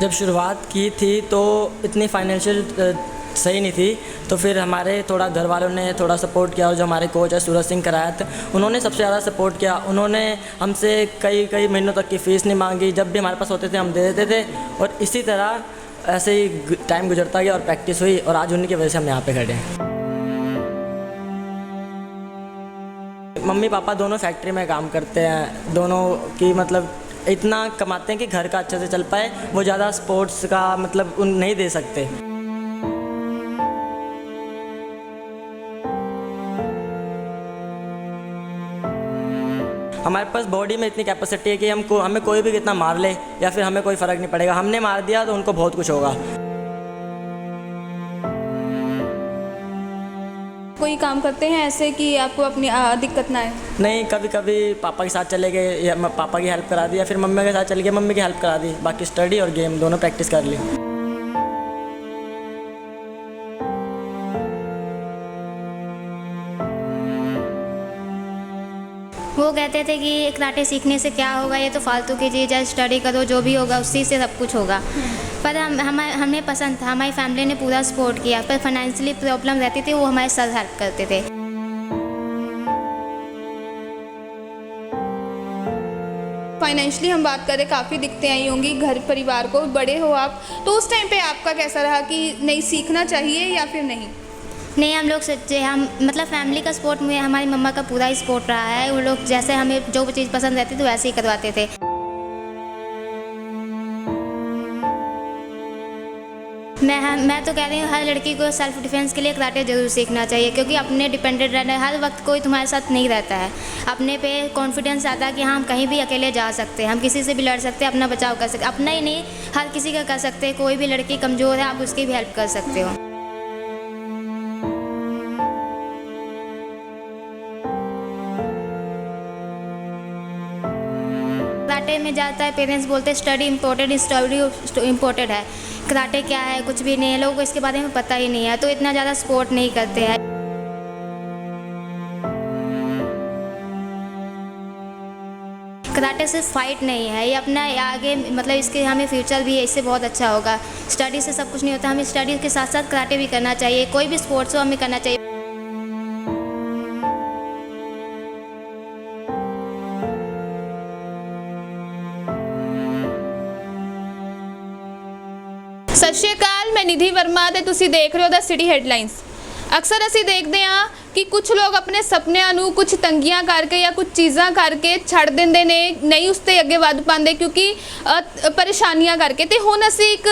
जब शुरुआत की थी तो इतनी फाइनेंशियल सही नहीं थी, तो फिर हमारे थोड़ा घर वालों ने थोड़ा सपोर्ट किया और जो हमारे कोच है सूरज सिंह करायत, उन्होंने सबसे ज़्यादा सपोर्ट किया। उन्होंने हमसे कई कई महीनों तक की फ़ीस नहीं मांगी, जब भी हमारे पास होते थे हम दे देते थे और इसी तरह ऐसे ही टाइम गुजरता गया और प्रैक्टिस हुई और आज उन्हीं की वजह से हम यहाँ पे खड़े हैं। मम्मी पापा दोनों फैक्ट्री में काम करते हैं, दोनों की मतलब इतना कमाते हैं कि घर का अच्छे से चल पाए, वो ज़्यादा स्पोर्ट्स का मतलब उन नहीं दे सकते। हमारे पास बॉडी में इतनी कैपेसिटी है कि हमें कोई भी कितना मार ले या फिर हमें कोई फ़र्क नहीं पड़ेगा, हमने मार दिया तो उनको बहुत कुछ होगा। कोई काम करते हैं ऐसे कि आपको अपनी दिक्कत ना आए? नहीं, कभी कभी पापा के साथ चले गए या पापा की हेल्प करा दी या फिर मम्मी के साथ चले गए, मम्मी की हेल्प करा दी, बाकी स्टडी और गेम दोनों प्रैक्टिस कर ली। वो कहते थे कि कराटे सीखने से क्या होगा, ये तो फालतू की चीज़ है, स्टडी करो, जो भी होगा उसी से सब कुछ होगा। पर हमें पसंद था, हमारी फैमिली ने पूरा सपोर्ट किया, पर फाइनेंशियली प्रॉब्लम रहती थी, वो हमारे साथ हेल्प करते थे। फाइनेंशियली हम बात करें, काफ़ी दिक्कतें आई होंगी घर परिवार को, बड़े हो आप, तो उस टाइम पे आपका कैसा रहा कि नहीं सीखना चाहिए या फिर नहीं? नहीं, हम लोग सच्चे, हम मतलब फैमिली का सपोर्ट में हमारी मम्मा का पूरा ही सपोर्ट रहा है। वो लोग जैसे हमें जो भी चीज़ पसंद रहती थी वैसे ही करवाते थे। मैं तो कह रही हूँ हर लड़की को सेल्फ डिफेंस के लिए कराटे ज़रूर सीखना चाहिए, क्योंकि अपने डिपेंडेंट रहना है, हर वक्त कोई तुम्हारे साथ नहीं रहता है। अपने पे कॉन्फिडेंस आता है कि हाँ हम कहीं भी अकेले जा सकते हैं, हम किसी से भी लड़ सकते हैं, अपना बचाव कर सकते हैं। अपना ही नहीं, हर किसी का कर सकते हैं। कोई भी लड़की कमज़ोर है, आप उसकी भी हेल्प कर सकते हो। कराटे में जाता है, पेरेंट्स बोलते हैं स्टडी इम्पोर्टेंट है। कराटे क्या है, कुछ भी नहीं है, लोगों को इसके बारे में पता ही नहीं है, तो इतना ज़्यादा सपोर्ट नहीं करते हैं। कराटे सिर्फ फाइट नहीं है, ये अपना आगे मतलब इसके हमें फ्यूचर भी है, इससे बहुत अच्छा होगा। स्टडी से सब कुछ नहीं होता, हमें स्टडी के साथ साथ कराटे भी करना चाहिए, कोई भी स्पोर्ट्स हो हमें करना चाहिए। ਸਤਿ ਸ਼੍ਰੀ ਅਕਾਲ, ਮੈਂ ਨਿਧੀ ਵਰਮਾ ਤੇ ਤੁਸੀਂ ਦੇਖ ਰਹੇ ਹੋ ਦਾ ਸਿਟੀ ਹੈਡਲਾਈਨਸ। ਅਕਸਰ ਅਸੀਂ ਦੇਖਦੇ ਹਾਂ ਕਿ ਕੁਝ ਲੋਕ ਆਪਣੇ ਸੁਪਨਿਆਂ ਨੂੰ ਕੁਝ ਤੰਗੀਆਂ ਕਰਕੇ ਜਾਂ ਕੁਝ ਚੀਜ਼ਾਂ ਕਰਕੇ ਛੱਡ ਦਿੰਦੇ ਨੇ, ਨਹੀਂ ਉਸ ਤੇ ਅੱਗੇ ਵੱਧ ਪਾਉਂਦੇ ਕਿਉਂਕਿ ਪਰੇਸ਼ਾਨੀਆਂ ਕਰਕੇ। ਤੇ ਹੁਣ ਅਸੀਂ ਇੱਕ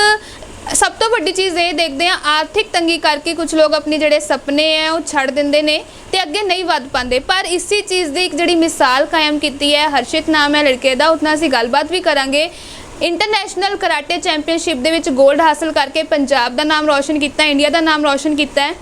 ਸਭ ਤੋਂ ਵੱਡੀ ਚੀਜ਼ ਇਹ ਦੇਖਦੇ ਹਾਂ, ਆਰਥਿਕ ਤੰਗੀ ਕਰਕੇ ਕੁਝ ਲੋਕ ਆਪਣੇ ਜਿਹੜੇ ਸੁਪਨੇ ਹੈ ਉਹ ਛੱਡ ਦਿੰਦੇ ਨੇ ਤੇ ਅੱਗੇ ਨਹੀਂ ਵੱਧ ਪਾਉਂਦੇ। ਪਰ ਇसी ਚੀਜ਼ ਦੀ ਇੱਕ ਜਿਹੜੀ ਮਿਸਾਲ ਕਾਇਮ ਕੀਤੀ ਹੈ, ਹਰਸ਼ਿਤ ਨਾਮ ਹੈ ਲੜਕੇ ਦਾ, ਉਸ ਨਾਲ ਅਸੀਂ ਗੱਲਬਾਤ ਵੀ ਕਰਾਂਗੇ। इंटरनेशनल कराटे चैंपीयनशिप ਦੇ ਵਿੱਚ ਗੋਲਡ ਹਾਸਲ ਕਰਕੇ ਪੰਜਾਬ ਦਾ ਨਾਮ ਰੌਸ਼ਨ ਕੀਤਾ, ਇੰਡੀਆ ਦਾ ਨਾਮ ਰੌਸ਼ਨ ਕੀਤਾ ਹੈ।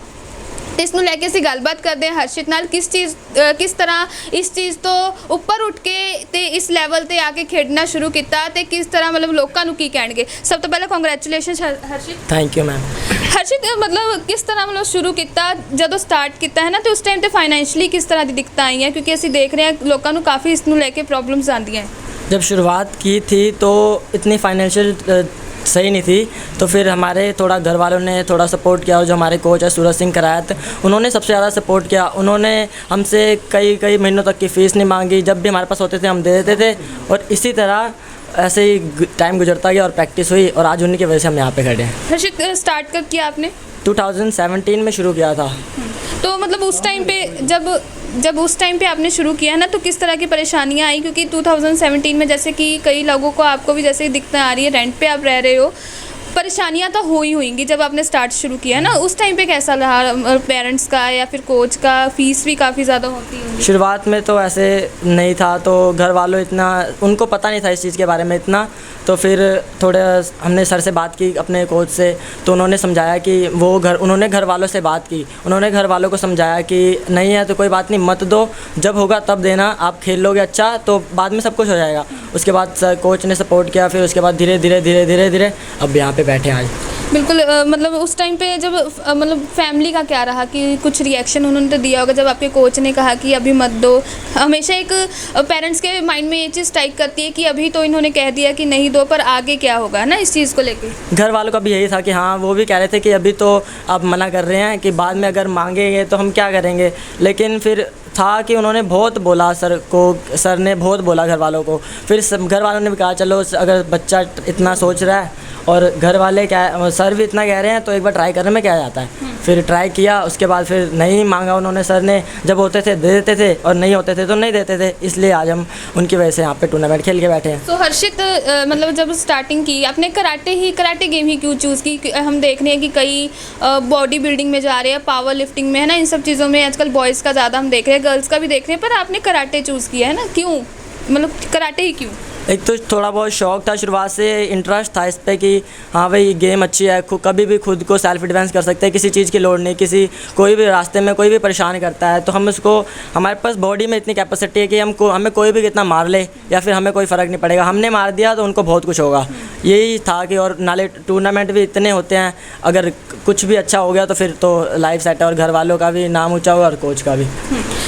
ਤੇ ਇਸ ਨੂੰ ਲੈ ਕੇ ਅਸੀਂ ਗੱਲਬਾਤ ਕਰਦੇ ਹਾਂ ਹਰਸ਼ਿਤ ਨਾਲ, ਕਿਸ ਤਰ੍ਹਾਂ ਇਸ ਚੀਜ਼ ਤੋਂ ਉੱਪਰ ਉੱਠ ਕੇ ਤੇ ਇਸ ਲੈਵਲ ਤੇ ਆ ਕੇ ਖੇਡਣਾ ਸ਼ੁਰੂ ਕੀਤਾ ਤੇ ਕਿਸ ਤਰ੍ਹਾਂ ਮਤਲਬ ਲੋਕਾਂ ਨੂੰ ਕੀ ਕਹਿਣਗੇ। ਸਭ ਤੋਂ ਪਹਿਲਾਂ congratulations Harshit. Thank you ma'am. Harshit ਮਤਲਬ ਕਿਸ ਤਰ੍ਹਾਂ ਮਤਲਬ ਸ਼ੁਰੂ ਕੀਤਾ, ਜਦੋਂ ਸਟਾਰਟ ਕੀਤਾ ਹੈ ਨਾ, ਤੇ ਉਸ ਟਾਈਮ ਤੇ ਫਾਈਨੈਂਸ਼ਲੀ ਕਿਸ ਤਰ੍ਹਾਂ ਦੀ ਦਿੱਕਤਾਂ ਆਈਆਂ, ਕਿਉਂਕਿ ਅਸੀਂ ਦੇਖ ਰਹੇ ਹਾਂ ਲੋਕਾਂ ਨੂੰ ਕਾਫੀ ਇਸ ਨੂੰ ਲੈ ਕੇ ਪ੍ਰੋਬਲਮਸ ਆਉਂਦੀਆਂ। जब शुरुआत की थी तो इतनी फाइनेंशियल सही नहीं थी, तो फिर हमारे थोड़ा घर वालों ने थोड़ा सपोर्ट किया और जो हमारे कोच है सूरज सिंह करायत, उन्होंने सबसे ज़्यादा सपोर्ट किया। उन्होंने हमसे कई कई महीनों तक की फ़ीस नहीं मांगी, जब भी हमारे पास होते थे हम दे देते थे और इसी तरह ऐसे ही टाइम गुजरता गया और प्रैक्टिस हुई और आज उन्हीं की वजह से हम यहाँ पे खड़े हैं। हर्षित स्टार्ट कब किया आपने? 2017 में शुरू किया था। तो मतलब उस टाइम पे जब उस टाइम पे आपने शुरू किया ना, तो किस तरह की परेशानियां आई? क्योंकि 2017 में जैसे कि कई लोगों को, आपको भी जैसे दिक्कतें आ रही है, रेंट पे आप रह रहे हो, परेशानियां तो हो ही होंगी जब आपने स्टार्ट शुरू किया ना। उस टाइम पे कैसा रहा पेरेंट्स का या फिर कोच का? फीस भी काफ़ी ज़्यादा होती है। शुरुआत में तो ऐसे नहीं था, तो घर वालों इतना उनको पता नहीं था इस चीज़ के बारे में इतना, तो फिर थोड़ा हमने सर से बात की अपने कोच से, तो उन्होंने समझाया कि उन्होंने घर वालों से बात की, उन्होंने घर वालों को समझाया कि नहीं है तो कोई बात नहीं, मत दो, जब होगा तब देना, आप खेल लोगे अच्छा तो बाद में सब कुछ हो जाएगा। उसके बाद कोच ने सपोर्ट किया, फिर उसके बाद धीरे धीरे अब यहाँ पे बैठे आज। बिल्कुल मतलब उस टाइम पे जब मतलब फैमिली का क्या रहा कि कुछ रिएक्शन उन्होंने तो दिया होगा जब आपके कोच ने कहा कि अभी मत दो? हमेशा एक पेरेंट्स के माइंड में ये चीज़ स्ट्राइक करती है कि अभी तो इन्होंने कह दिया कि नहीं दो, पर आगे क्या होगा ना इस चीज़ को लेके। घर वालों का भी यही था कि हाँ, वो भी कह रहे थे कि अभी तो आप मना कर रहे हैं कि बाद में अगर मांगेंगे तो हम क्या करेंगे। लेकिन फिर था कि उन्होंने बहुत बोला सर ने बहुत बोला घर वालों को। फिर घर वालों ने भी कहा चलो अगर बच्चा इतना सोच रहा है और घर वाले क्या सर भी इतना कह रहे हैं तो एक बार ट्राई करने में क्या जाता है। फिर ट्राई किया, उसके बाद फिर नहीं मांगा उन्होंने। सर ने जब होते थे दे देते थे और नहीं होते थे तो नहीं देते थे, इसलिए आज हम उनकी वजह से यहाँ पे टूर्नामेंट खेल के बैठे हैं। तो हर्षित मतलब जब स्टार्टिंग की आपने कराटे गेम ही क्यों चूज़ की? हम देख रहे हैं कि कई बॉडी बिल्डिंग में जा रहे हैं, पावर लिफ्टिंग में, है ना, इन सब चीज़ों में आजकल बॉयज़ का ज़्यादा हम देख रहे हैं, गर्ल्स का भी देख रहे हैं, पर आपने कराटे चूज़ किया है ना, क्यों? मतलब कराटे ही क्यों? एक तो थोड़ा बहुत शौक था, शुरुआत से इंटरेस्ट था इस पे कि हाँ भाई गेम अच्छी है, कभी भी खुद को सेल्फ डिफेंस कर सकते हैं, किसी चीज़ की लोड़ नहीं, कोई भी रास्ते में कोई भी परेशान करता है तो हम उसको, हमारे पास बॉडी में इतनी कैपेसिटी है कि हमें कोई भी कितना मार ले या फिर हमें कोई फ़र्क नहीं पड़ेगा। हमने मार दिया तो उनको बहुत कुछ होगा, यही था कि। और नाले टूर्नामेंट भी इतने होते हैं, अगर कुछ भी अच्छा हो गया तो फिर तो लाइफ सेट है और घर वालों का भी नाम ऊँचा हुआ और कोच का भी।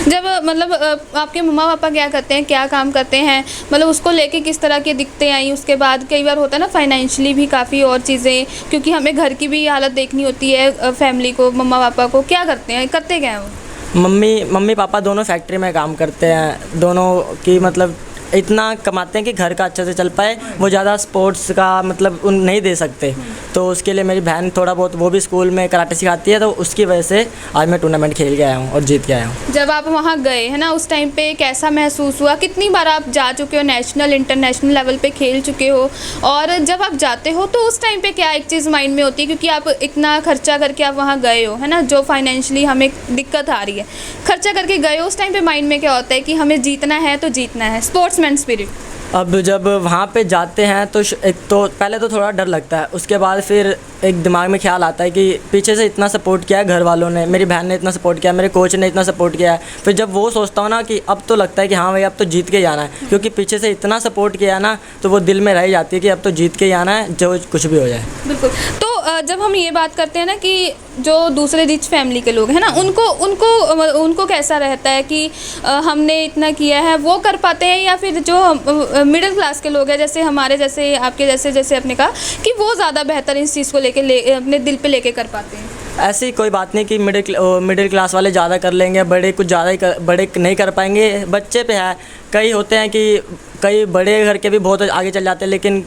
जब मतलब आपके मम्मा पापा क्या करते हैं, क्या काम करते हैं, मतलब उसको लेके किस तरह की दिक्कतें आई? उसके बाद कई बार होता है ना फाइनेंशियली भी काफ़ी और चीज़ें, क्योंकि हमें घर की भी हालत देखनी होती है फैमिली को, मम्मा पापा को। क्या करते क्या हैं वो? मम्मी पापा दोनों फैक्ट्री में काम करते हैं, दोनों की मतलब इतना कमाते हैं कि घर का अच्छे से चल पाए। वो ज़्यादा स्पोर्ट्स का मतलब उन नहीं दे सकते, तो उसके लिए मेरी बहन थोड़ा बहुत, वो भी स्कूल में कराटे सिखाती है, तो उसकी वजह से आज मैं टूर्नामेंट खेल के आया हूँ और जीत के आया हूँ। जब आप वहाँ गए है ना, उस टाइम पे कैसा महसूस हुआ? कितनी बार आप जा चुके हो, नेशनल इंटरनेशनल लेवल पे खेल चुके हो, और जब आप जाते हो तो उस टाइम पे क्या एक चीज़ माइंड में होती है, क्योंकि आप इतना खर्चा करके आप वहाँ गए हो, है ना, जो फाइनेंशियली हमें दिक्कत आ रही है, खर्चा करके गए हो, उस टाइम पे माइंड में क्या होता है कि हमें जीतना है तो जीतना है, स्पोर्ट्समैन स्पिरिट? अब जब वहाँ पे जाते हैं तो एक तो पहले तो थोड़ा डर लगता है, उसके बाद फिर एक दिमाग में ख्याल आता है कि पीछे से इतना सपोर्ट किया है घर वालों ने, मेरी बहन ने इतना सपोर्ट किया है, मेरे कोच ने इतना सपोर्ट किया है। फिर जब वो सोचता हूँ ना कि अब तो लगता है कि हाँ भाई अब तो जीत के ही आना है, क्योंकि पीछे से इतना सपोर्ट किया है ना, तो वो दिल में रह जाती है कि अब तो जीत के ही आना है, जो कुछ भी हो जाए। बिल्कुल। तो जब हम ये बात करते हैं ना कि जो दूसरे रिच फैमिली के लोग हैं ना, उनको कैसा रहता है कि हमने इतना किया है, वो कर पाते हैं, या फिर जो मिडिल क्लास के लोग हैं जैसे हमारे जैसे, आपके जैसे आपने कहा कि वो ज़्यादा बेहतर इस चीज़ को अपने दिल पे लेके कर पाते हैं? ऐसी कोई बात नहीं कि मिडिल क्लास वाले ज़्यादा कर लेंगे, बड़े कुछ ज़्यादा बड़े नहीं कर पाएंगे, बच्चे पे है। कई होते हैं कि कई बड़े घर के भी बहुत आगे चल जाते हैं, लेकिन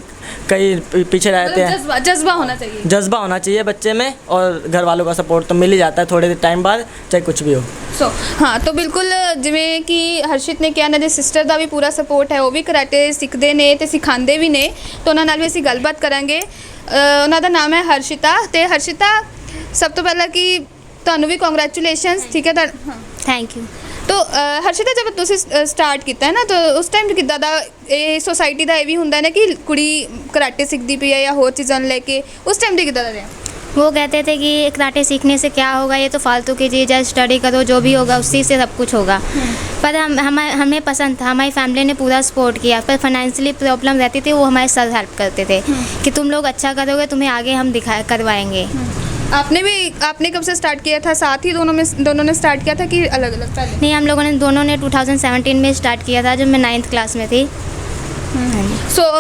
कई पीछे रहते हैं। जज्बा होना चाहिए, जज्बा होना चाहिए बच्चे में, और घर वालों का सपोर्ट तो मिल ही जाता है थोड़े टाइम बाद, चाहे कुछ भी हो। हाँ, तो बिल्कुल जिवें कि हर्षित ने किया ना, जे सिस्टर का भी पूरा सपोर्ट है, वो भी कराटे सीखते ने ते सिखाते भी ने, तो उन्होंने नाल भी असीं गलबात करांगे। उन्हों का नाम है हर्षिता। ते हर्षिता, सब तो पहला कि तुहानूं भी कांग्रेचुलेशनस, ठीक है। Thank you. तो हर्षिता, जब तुसीं स्टार्ट किया है ना, तो उस टाइम किद्दां दा ये सोसाइटी का यह भी हुंदा ना कि कुड़ी कराटे सीखती पई है या होर चीज़ां लेके, उस टाइम ते किद्दां दा रहा? वो कहते थे कि कराटे सीखने से क्या होगा, ये तो फालतू की चीज़ है, स्टडी करो, जो भी होगा उसी से सब कुछ होगा। पर हमें पसंद था, हमारी फैमिली ने पूरा सपोर्ट किया, पर फाइनेंशियली प्रॉब्लम रहती थी, वो हमारे सर हेल्प करते थे कि तुम लोग अच्छा करोगे, तुम्हें आगे हम करवाएंगे। आपने कब से स्टार्ट किया था? साथ ही दोनों ने स्टार्ट किया था कि अलग अलग पहले? नहीं, हम लोगों ने दोनों ने 2017 में स्टार्ट किया था, जब मैं 9th क्लास में थी।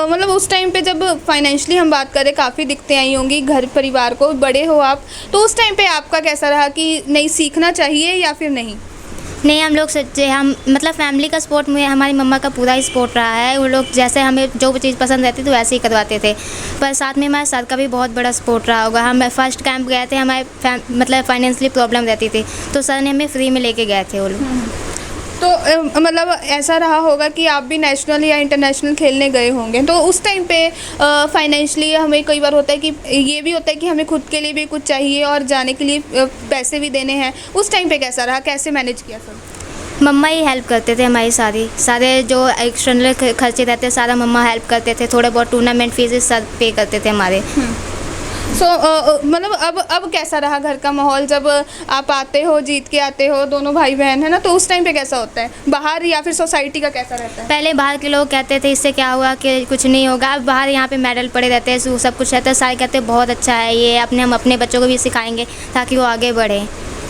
मतलब उस टाइम पे जब फाइनेंशियली हम बात करें, काफ़ी दिक्कतें आई होंगी घर परिवार को, बड़े हो आप, तो उस टाइम पे आपका कैसा रहा कि नहीं सीखना चाहिए या फिर नहीं? नहीं, हम लोग सोचे, हम मतलब फैमिली का सपोर्ट में हमारी मम्मा का पूरा ही सपोर्ट रहा है। वो लोग जैसे हमें जो चीज़ पसंद रहती तो वैसे ही करवाते थे, पर साथ में हमारे सर का भी बहुत बड़ा सपोर्ट रहा होगा। हम फर्स्ट कैंप गए थे, हमारे मतलब फाइनेंशियली प्रॉब्लम रहती थी, तो सर ने हमें फ्री में लेके गए थे वो लोग। तो मतलब ऐसा रहा होगा कि आप भी नेशनल या इंटरनेशनल खेलने गए होंगे, तो उस टाइम पे फाइनेंशियली हमें कई बार होता है कि ये भी होता है कि हमें खुद के लिए भी कुछ चाहिए और जाने के लिए पैसे भी देने हैं, उस टाइम पे कैसा रहा, कैसे मैनेज किया सब? मम्मा ही हेल्प करते थे हमारी, सारे जो एक्सटर्नल खर्चे रहते सारा मम्मा हेल्प करते थे, थोड़े बहुत टूर्नामेंट फीस सब पे करते थे हमारे। मतलब अब कैसा रहा घर का माहौल जब आप आते हो, जीत के आते हो, दोनों भाई बहन है ना, तो उस टाइम पे कैसा होता है बाहर या फिर सोसाइटी का कैसा रहता है? पहले बाहर के लोग कहते थे इससे क्या हुआ कि कुछ नहीं होगा, अब बाहर यहाँ पे मेडल पड़े रहते हैं, सब कुछ रहता है, सारे कहते हैं बहुत अच्छा है ये, हम अपने बच्चों को भी सिखाएंगे ताकि वो आगे बढ़े।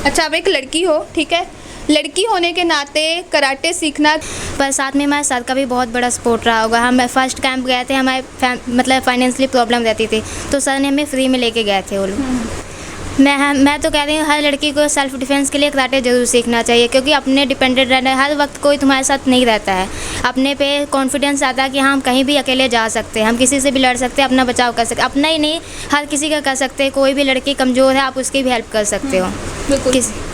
अच्छा, आप एक लड़की हो, ठीक है, लड़की होने के नाते कराटे सीखना, पर साथ में हमारे सर का भी बहुत बड़ा सपोर्ट रहा होगा। हम फर्स्ट कैंप गए थे, हमारे मतलब फाइनेंशियली प्रॉब्लम रहती थी, तो सर ने हमें फ्री में लेके गए थे वो लोग। मैं तो कह रही हूँ हर लड़की को सेल्फ डिफेंस के लिए कराटे ज़रूर सीखना चाहिए, क्योंकि अपने डिपेंडेंट रहना, हर वक्त कोई तुम्हारे साथ नहीं रहता है, अपने पे कॉन्फिडेंस आता है कि हाँ हम कहीं भी अकेले जा सकते हैं, हम किसी से भी लड़ सकते हैं, अपना बचाव कर सकते हैं, अपना ही नहीं हर किसी का कर सकते हैं। कोई भी लड़की कमज़ोर है आप उसकी भी हेल्प कर सकते हो,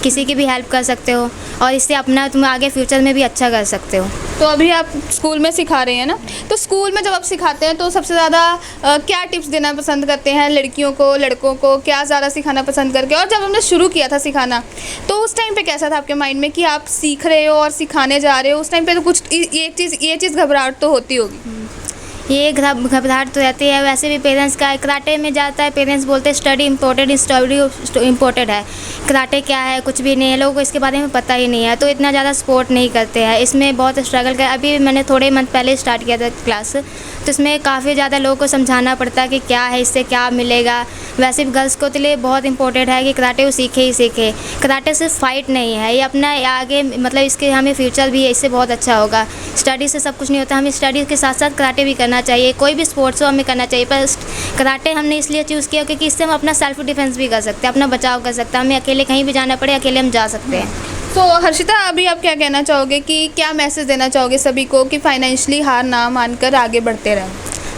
किसी की भी हेल्प कर सकते हो, और इससे अपना तुम आगे फ्यूचर में भी अच्छा कर सकते हो। तो अभी आप स्कूल में सिखा रहे हैं ना, तो स्कूल में जब आप सिखाते हैं तो सबसे ज़्यादा क्या टिप्स देना पसंद करते हैं लड़कियों को, लड़कों को, क्या ज़्यादा सिखाना पसंद करके? और जब हमने शुरू किया था सिखाना तो उस टाइम पे कैसा था आपके माइंड में कि आप सीख रहे हो और सिखाने जा रहे हो? उस टाइम पे तो कुछ ये चीज़ घबराहट तो होती होगी। ये घबराहट तो रहती है, वैसे भी पेरेंट्स का कराटे में जाता है, पेरेंट्स बोलते हैं स्टडी इम्पोर्टेंट है, कराटे क्या है कुछ भी नहीं है, लोगों को इसके बारे में पता ही नहीं है, तो इतना ज़्यादा सपोर्ट नहीं करते हैं, इसमें बहुत स्ट्रगल कर। अभी मैंने थोड़े मंथ पहले स्टार्ट किया था क्लास, तो इसमें काफ़ी ज़्यादा लोगों को समझाना पड़ता है कि क्या है, इससे क्या मिलेगा। वैसे भी गर्ल्स को तो लिए बहुत इंपॉर्टेंट है कि कराटे वो सीखे ही सीखे, कराटे सिर्फ फाइट नहीं है, ये अपना आगे मतलब इसके हमें फ्यूचर भी है, इससे बहुत अच्छा होगा। स्टडी से सब कुछ नहीं होता, हमें स्टडी के साथ साथ कराटे भी करना चाहिए, कोई भी स्पोर्ट्स हो हमें करना चाहिए, पर कराटे हमने इसलिए चूज़ किया क्योंकि इससे हम अपना सेल्फ डिफेंस भी कर सकते हैं, अपना बचाव कर सकते हैं, हमें अकेले कहीं भी जाना पड़े अकेले हम जा सकते हैं। तो हर्षिता, अभी आप क्या कहना चाहोगे कि क्या मैसेज देना चाहोगे सभी को कि फाइनेंशियली हार ना मानकर आगे बढ़ते रहें?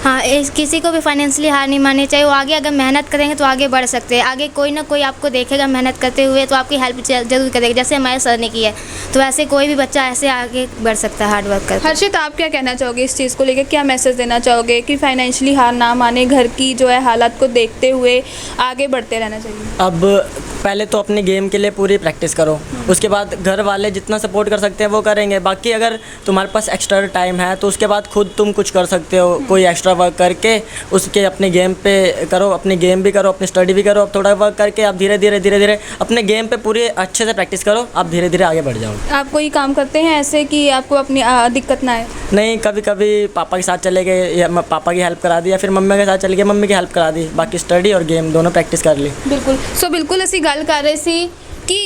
हाँ, किसी को भी फाइनेंशियली हार नहीं माननी चाहिए, वो आगे अगर मेहनत करेंगे तो आगे बढ़ सकते हैं, आगे कोई ना कोई आपको देखेगा मेहनत करते हुए तो आपकी हेल्प जरूर करेगा, जैसे हमारे सर ने की है, तो ऐसे कोई भी बच्चा ऐसे आगे बढ़ सकता है हार्ड वर्क कर। हर्षित, आप क्या कहना चाहोगे इस चीज़ को लेकर? क्या मैसेज देना चाहोगे कि फाइनेंशियली हार ना माने, घर की जो है हालात को देखते हुए आगे बढ़ते रहना चाहिए? अब पहले तो अपने गेम के लिए पूरी प्रैक्टिस करो, उसके बाद घर वाले जितना सपोर्ट कर सकते हैं वो करेंगे, बाकी अगर तुम्हारे पास एक्स्ट्रा टाइम है तो उसके बाद खुद तुम कुछ कर सकते हो, कोई एक्स्ट्रा वर्क करके उसके अपने गेम पे करो, अपने गेम भी करो, अपनी स्टडी भी करो। अब थोड़ा वर्क करके आप धीरे धीरे अपने गेम पे पूरी अच्छे से प्रैक्टिस करो, आप धीरे धीरे आगे बढ़ जाओ। आप कोई काम करते हैं ऐसे कि आपको अपनी दिक्कत ना आए? नहीं, कभी कभी पापा के साथ चले गए या पापा की हेल्प करा दी, या फिर मम्मी के साथ चले गए, मम्मी की हेल्प करा दी, बाकी स्टडी और गेम दोनों प्रैक्टिस कर ली। बिल्कुल। सो बिल्कुल ਅਸੀਂ ਗੱਲ ਕਰ ਰਹੇ ਸੀ ਕਿ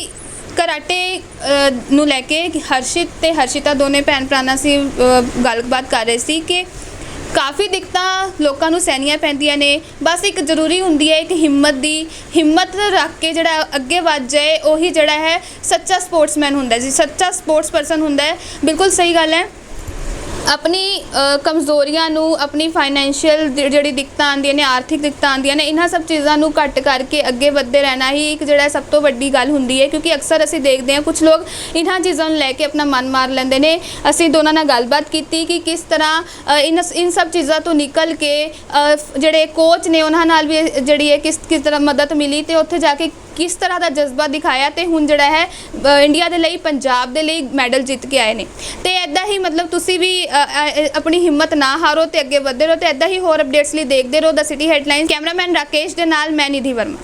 कराटे ਨੂੰ ਲੈ ਕੇ ਹਰਸ਼ਿਤ ਤੇ ਹਰਸ਼ਿਤਾ ਦੋਨੇ ਭੈਣ ਭਰਾਵਾਂ ਸੀ ਗੱਲਬਾਤ ਕਰ ਰਹੇ ਸੀ ਕਿ ਕਾਫੀ ਦਿੱਕਤਾਂ ਲੋਕਾਂ ਨੂੰ ਸਹਿਣੀਆਂ ਪੈਂਦੀਆਂ ਨੇ, ਬਸ ਇੱਕ ਜ਼ਰੂਰੀ ਹੁੰਦੀ ਹੈ ਇੱਕ ਹਿੰਮਤ ਰੱਖ ਕੇ ਜਿਹੜਾ ਅੱਗੇ ਵੱਧ ਜਾਏ, ਉਹੀ ਜਿਹੜਾ ਹੈ ਸੱਚਾ ਸਪੋਰਟਸਮੈਨ ਹੁੰਦਾ ਜੀ, ਸੱਚਾ ਸਪੋਰਟਸ ਪਰਸਨ ਹੁੰਦਾ ਹੈ। ਬਿਲਕੁਲ ਸਹੀ ਗੱਲ ਹੈ। अपनी कमज़ोरियां नू, अपनी फाइनेंशियल जिहड़ी दिक्कतां आंदियां ने, आर्थिक दिक्कतां आंदियां ने, इन्हां सब चीज़ां नू घट करके अगे वधदे रहना ही एक जिहड़ा सब तो वड्डी गल हुंदी है, क्योंकि अक्सर असीं देखते हैं कुछ लोग इन्हां चीज़ां नू लैके अपना मन मार लैंदे ने। असीं दोनां नाल गलबात कीती कि किस तरह इन सब चीज़ां तो निकल के जिहड़े कोच ने उन्हां नाल भी जिहड़ी है किस तरह मदद मिली ते उत्थे जाके किस तरह का जज्बा दिखाया, तो हुण जिहड़ा है इंडिया के लिए, पंजाब के लिए मैडल जित के आए ने। तो इदां ही मतलब तुसी भी अपनी हिम्मत ना हारो तो अगे वधदे रहो, तो इदां ही होर अपडेट्स लिए देखते रहो the city headlines. Cameraman Rakesh के नाल मैं निधि वर्मा।